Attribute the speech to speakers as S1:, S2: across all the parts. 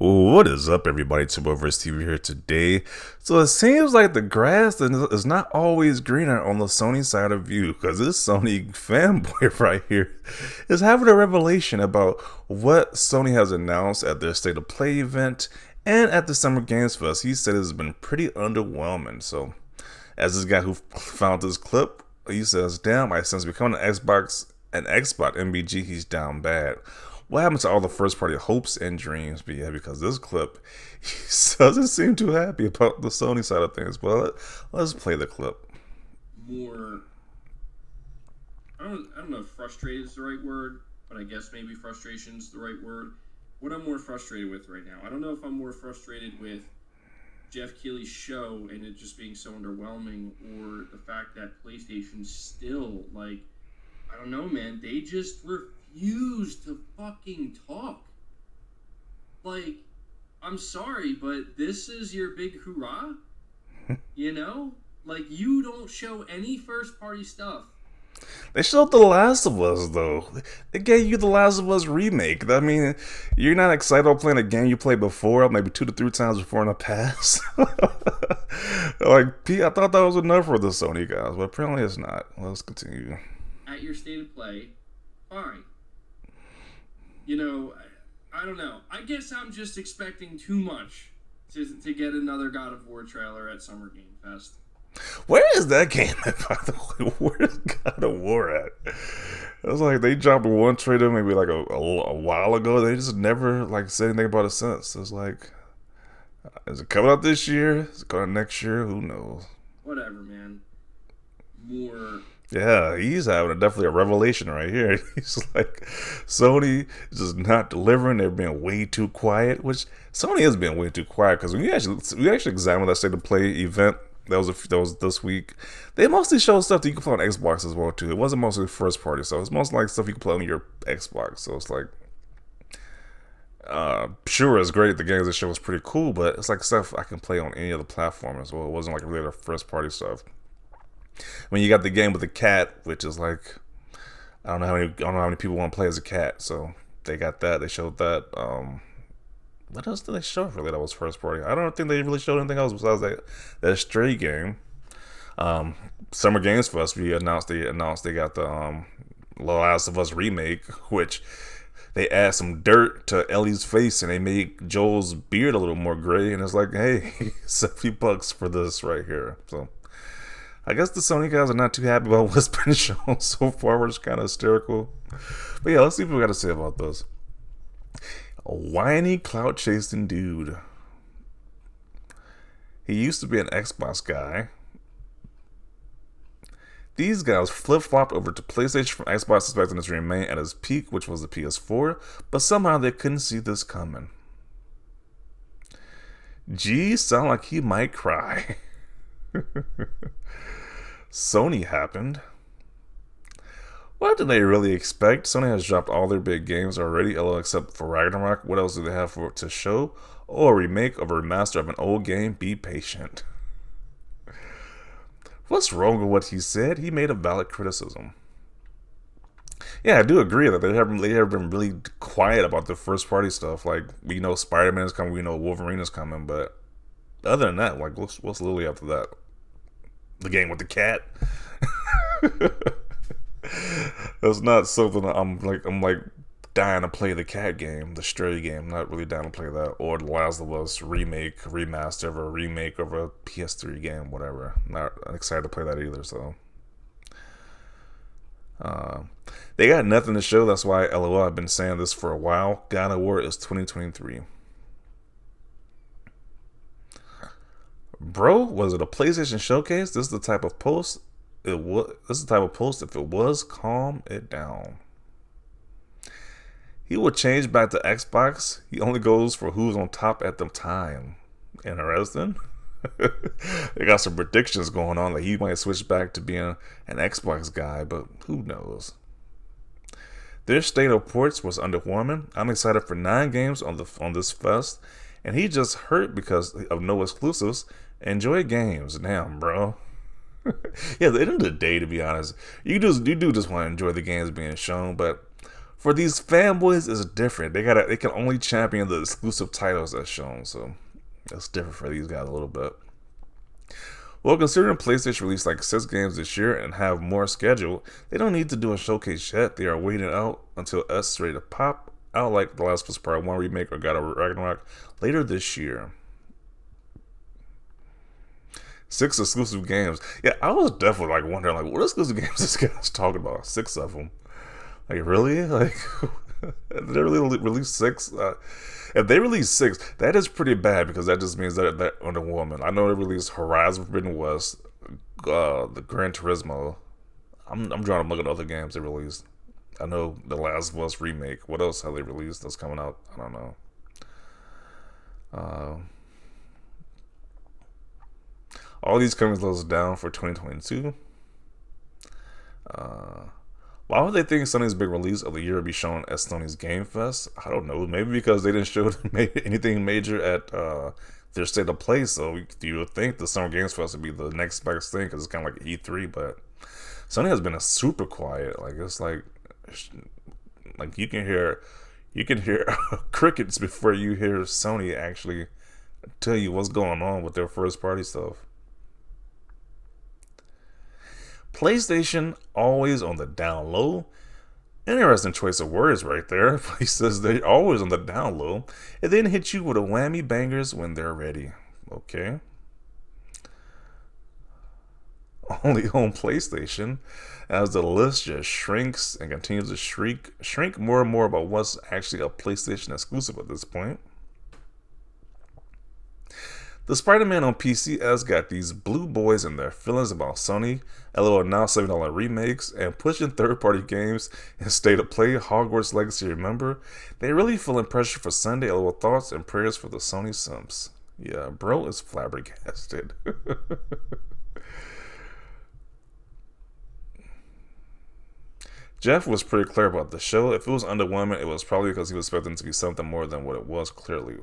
S1: What is up, everybody? Tuboverse TV here today. So it seems like the grass is not always greener on the Sony side of view, because this Sony fanboy right here is having a revelation about what Sony has announced at their State of Play event and at the Summer Games Fest. He said it's been pretty underwhelming. So, as this guy who found this clip, he says, "Damn, since becoming an Xbox MBG, he's down bad. What happened to all the first party hopes and dreams?" But yeah, because this clip, he doesn't seem too happy about the Sony side of things. But let's play the clip.
S2: More, I don't know if frustrated is the right word, but I guess maybe frustration is the right word. What I'm more frustrated with right now, I don't know if I'm more frustrated with Jeff Keighley's show and it just being so underwhelming, or the fact that PlayStation still, like, I don't know, man, they just refuse to fucking talk. Like, I'm sorry, but this is your big hoorah? You know? Like, you don't show any first-party stuff.
S1: They showed The Last of Us, though. They gave you The Last of Us remake. I mean, you're not excited about playing a game you played before, maybe 2 to 3 times before in the past. I thought that was enough for the Sony guys, but apparently it's not. Let's continue.
S2: At your State of Play, fine. You know, I don't know. I guess I'm just expecting too much to get another God of War trailer at Summer Game Fest.
S1: Where is that game at, by the way? Where is God of War at? It was like they dropped one trailer maybe like a while ago. They just never said anything about it since. It's like, is it coming out this year? Is it coming out next year? Who knows?
S2: Whatever, man. More.
S1: Yeah, he's having definitely a revelation right here. He's like, Sony is just not delivering. They're being way too quiet, which Sony is being way too quiet, because when we actually examined that State of Play event that was this week, they mostly showed stuff that you can play on Xbox as well too. It wasn't mostly first party stuff. It's mostly like stuff you can play on your Xbox. So it's like, sure, it's great. The games they show was pretty cool, but it's like stuff I can play on any other platform as well. It wasn't like really the first party stuff. When you got the game with the cat, which is like, I don't know how many people want to play as a cat. So they got that. They showed that. What else did they show really that was first party? I don't think they really showed anything else besides that Stray game. Summer Games Fest, they announced they got the Last of Us remake, which they add some dirt to Ellie's face and they make Joel's beard a little more gray, and it's like, hey, $70 for this right here. So I guess the Sony guys are not too happy about what's been shown so far. We're just kind of hysterical. But yeah, let's see what we got to say about this. A whiny, clout-chasing dude. He used to be an Xbox guy. These guys flip-flopped over to PlayStation from Xbox, expecting it to remain at its peak, which was the PS4, but somehow they couldn't see this coming. G sound like he might cry. Sony happened. What did they really expect? Sony has dropped all their big games already, except for Ragnarok. What else do they have to show? Oh, a remake of a remaster of an old game. Be patient. What's wrong with what he said? He made a valid criticism. Yeah, I do agree that they have been really quiet about the first party stuff. Like, we know Spider-Man is coming, we know Wolverine is coming, but other than that, like, what's literally after that? The game with the cat? That's not something that I'm like dying to play. The cat game, the Stray game, not really dying to play that, or The Last of Us remaster of a remake of a PS3 game, whatever. Not excited to play that either. So they got nothing to show. That's why LOL, I've been saying this for a while. God of War is 2023. Bro, was it a PlayStation showcase? This is the type of post. This is the type of post. If it was, calm it down. He will change back to Xbox. He only goes for who's on top at the time. Interesting. They got some predictions going on that he might switch back to being an Xbox guy, but who knows? Their state of ports was underwhelming. I'm excited for 9 games on this fest, and he just hurt because of no exclusives. Enjoy games, damn, bro. Yeah, at the end of the day, to be honest, you do just want to enjoy the games being shown, but For these fanboys, it's different. They can only champion the exclusive titles that's shown, so that's different for these guys a little bit. Well, considering PlayStation released like 6 games this year and have more scheduled, they don't need to do a showcase yet. They are waiting out until S is ready to pop out like The Last of Us Part 1 remake or God of Ragnarok later this year. 6 exclusive games. Yeah, I was definitely like wondering like what exclusive games this guy's talking about. 6 of them. Like really? Like did they really release 6? If they release 6, that is pretty bad because that just means that underwoman. I know they released Horizon Forbidden West, the Gran Turismo. I'm trying to look at other games they released. I know The Last of Us remake. What else have they released that's coming out? I don't know. All these companies closed down for 2022. Why would they think Sony's big release of the year would be shown at Sony's Game Fest? I don't know. Maybe because they didn't show anything major at their state of play. So you would think the Summer Games Fest would be the next best thing because it's kind of like E3. But Sony has been super quiet. Like it's like you can hear crickets before you hear Sony actually tell you what's going on with their first party stuff. PlayStation always on the down low. Interesting choice of words right there. He says they're always on the down low and then hit you with a whammy bangers when they're ready. Okay. Only on PlayStation, as the list just shrinks and continues to shrink more and more about what's actually a PlayStation exclusive at this point. The Spider-Man on PC has got these blue boys and their feelings about Sony, LOL now $7 remakes, and pushing third-party games in state of play, Hogwarts Legacy Remember. They really feeling pressure for Sunday, LOL thoughts and prayers for the Sony simps. Yeah, bro is flabbergasted. Jeff was pretty clear about the show. If it was underwhelming, it was probably because he was expecting it to be something more than what it was, clearly.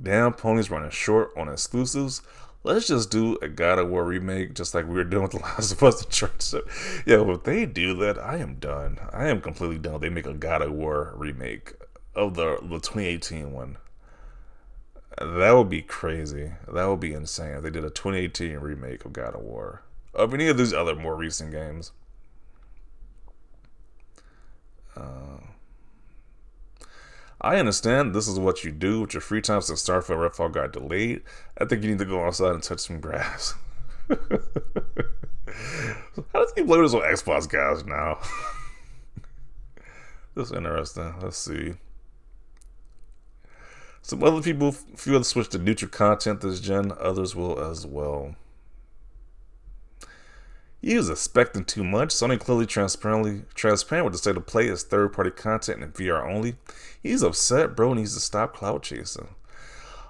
S1: Damn, ponies running short on exclusives. Let's just do a God of War remake, just like we were doing with The Last of Us. The church. So, yeah, if they do that, I am done. I am completely done. They make a God of War remake of the 2018 one. That would be crazy. That would be insane if they did a 2018 remake of God of War. Of any of these other more recent games. I understand this is what you do with your free time since Starfield Redfall got delayed. I think you need to go outside and touch some grass. How does he play with this on Xbox, guys, now? That's interesting. Let's see. Some other people feel to switch to neutral content this gen. Others will as well. He was expecting too much. Sony clearly transparent with the state of play as third-party content and VR only. He's upset, bro, needs to stop cloud chasing.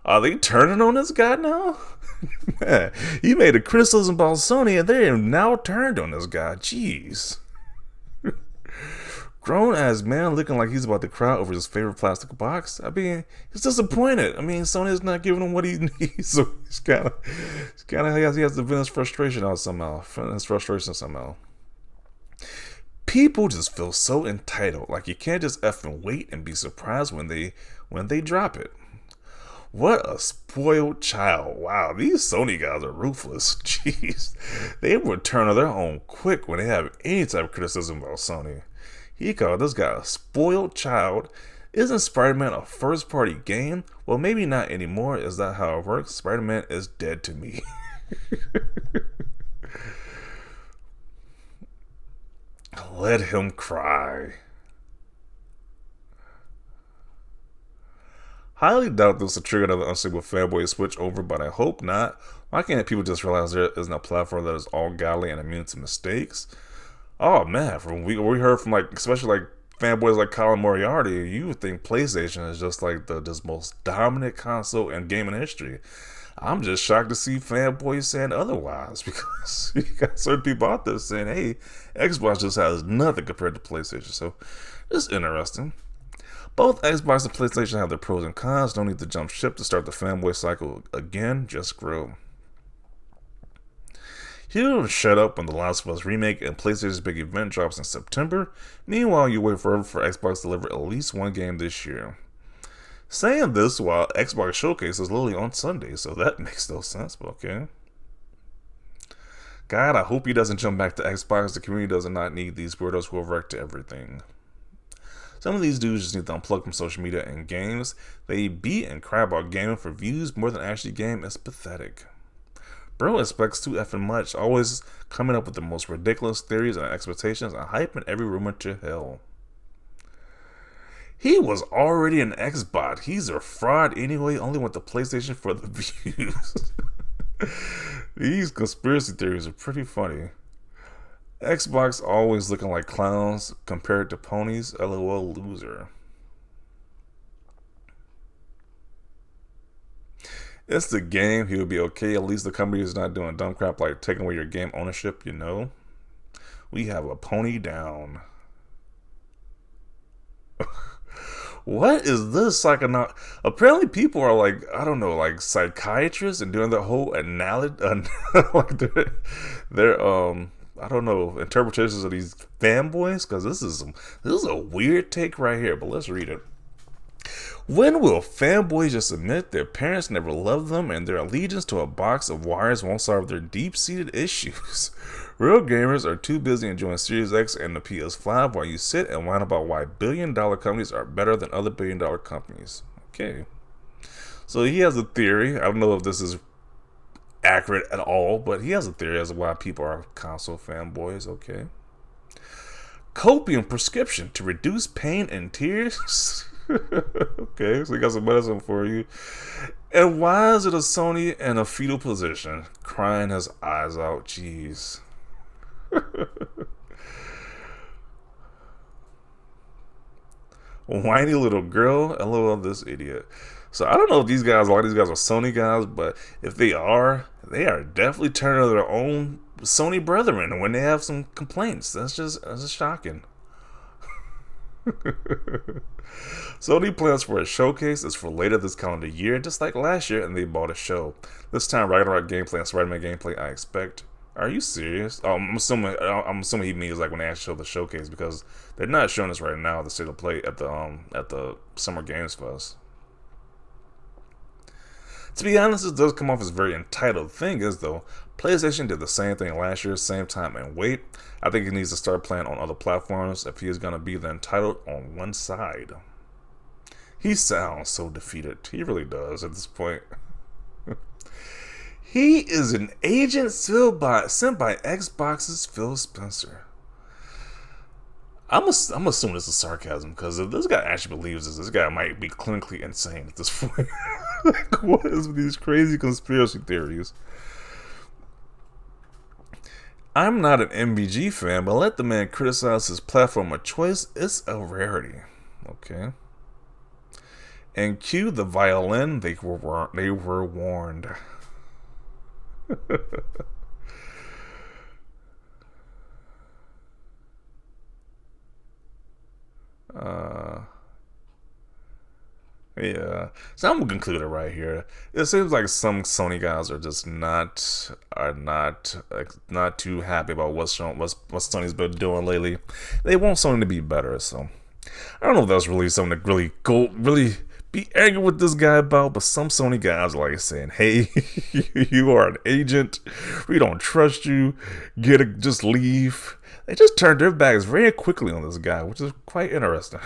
S1: Are they turning on this guy now? Man, he made a criticism about Sony and they have now turned on this guy. Jeez. Grown-ass man looking like he's about to cry over his favorite plastic box. I mean, he's disappointed. I mean, Sony's not giving him what he needs, so he has to vent his frustration out somehow. People just feel so entitled, like you can't just effing wait and be surprised when they drop it. What a spoiled child. Wow, these Sony guys are ruthless. Jeez. They will turn on their own quick when they have any type of criticism about Sony. He called this guy a spoiled child. Isn't Spider-Man a first-party game? Well, maybe not anymore. Is that how it works? Spider-Man is dead to me. Let him cry. Highly doubt this will trigger another unstable fanboy switch over, but I hope not. Why can't people just realize there isn't a platform that is all godly and immune to mistakes? Oh man, from we heard from especially fanboys like Colin Moriarty, you would think PlayStation is just like the most dominant console in gaming history. I'm just shocked to see fanboys saying otherwise because you got certain people out there saying, hey, Xbox just has nothing compared to PlayStation. So it's interesting. Both Xbox and PlayStation have their pros and cons. Don't need to jump ship to start the fanboy cycle again. Just grow. He'll shut up when The Last of Us remake and PlayStation's big event drops in September. Meanwhile, you wait forever for Xbox to deliver at least one game this year. Saying this while Xbox Showcase is literally on Sunday, so that makes no sense, but okay. God, I hope he doesn't jump back to Xbox. The community does not need these weirdos who overreact to everything. Some of these dudes just need to unplug from social media and games. They beat and cry about gaming for views more than actually game. It's pathetic. Bro expects too effing much, always coming up with the most ridiculous theories and expectations and hyping every rumor to hell. He was already an Xbot. He's a fraud anyway, only went to PlayStation for the views. These conspiracy theories are pretty funny. Xbox always looking like clowns compared to ponies. LOL loser. It's the game. He would be okay. At least the company is not doing dumb crap like taking away your game ownership, you know. We have a pony down. What is this psychonaut? Apparently people are like, I don't know, like psychiatrists and doing the whole like their I don't know, interpretations of these fanboys, because this is a weird take right here, but let's read it. When will fanboys just admit their parents never loved them and their allegiance to a box of wires won't solve their deep-seated issues? Real gamers are too busy enjoying Series X and the PS5 while you sit and whine about why billion-dollar companies are better than other billion-dollar companies. Okay. So he has a theory. I don't know if this is accurate at all, but he has a theory as to why people are console fanboys. Okay. Copium prescription to reduce pain and tears. Okay, so he got some medicine for you. And why is it a Sony in a fetal position, crying his eyes out? Jeez. Whiny little girl. LOL, this idiot. So I don't know if a lot of these guys are Sony guys, but if they are definitely turning to their own Sony brethren when they have some complaints. That's just shocking. Sony plans for a showcase is for later this calendar year, just like last year, and they bought a show. This time, Ragnarok gameplay and Spider-Man gameplay, I expect. Are you serious? Oh, I'm assuming he means like when they actually show the showcase, because they're not showing us right now the state of play at the Summer Games Fest. To be honest, it does come off as a very entitled. The thing is, though, PlayStation did the same thing last year, same time and wait. I think he needs to start playing on other platforms if he is going to be the entitled on one side. He sounds so defeated. He really does at this point. He is an agent sent by Xbox's Phil Spencer. I'm assuming this is sarcasm, because if this guy actually believes this guy might be clinically insane at this point. Like, what is with these crazy conspiracy theories? I'm not an MBG fan, but let the man criticize his platform of choice. It's a rarity. Okay. And cue the violin. They were warned. Yeah. So I'm gonna conclude it right here. It seems like some Sony guys are just not too happy about what Sony's been doing lately. They want Sony to be better. So I don't know if that's really something to really be angry with this guy about. But some Sony guys are like saying, "Hey, you are an agent. We don't trust you. Just leave." They just turned their backs very quickly on this guy, which is quite interesting.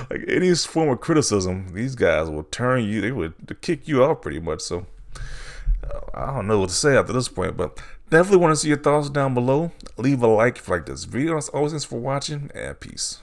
S1: Like any form of criticism, these guys will they would kick you out pretty much. So I don't know what to say after this point, but definitely want to see your thoughts down below. Leave a like if you like this video. As always, thanks for watching, and peace.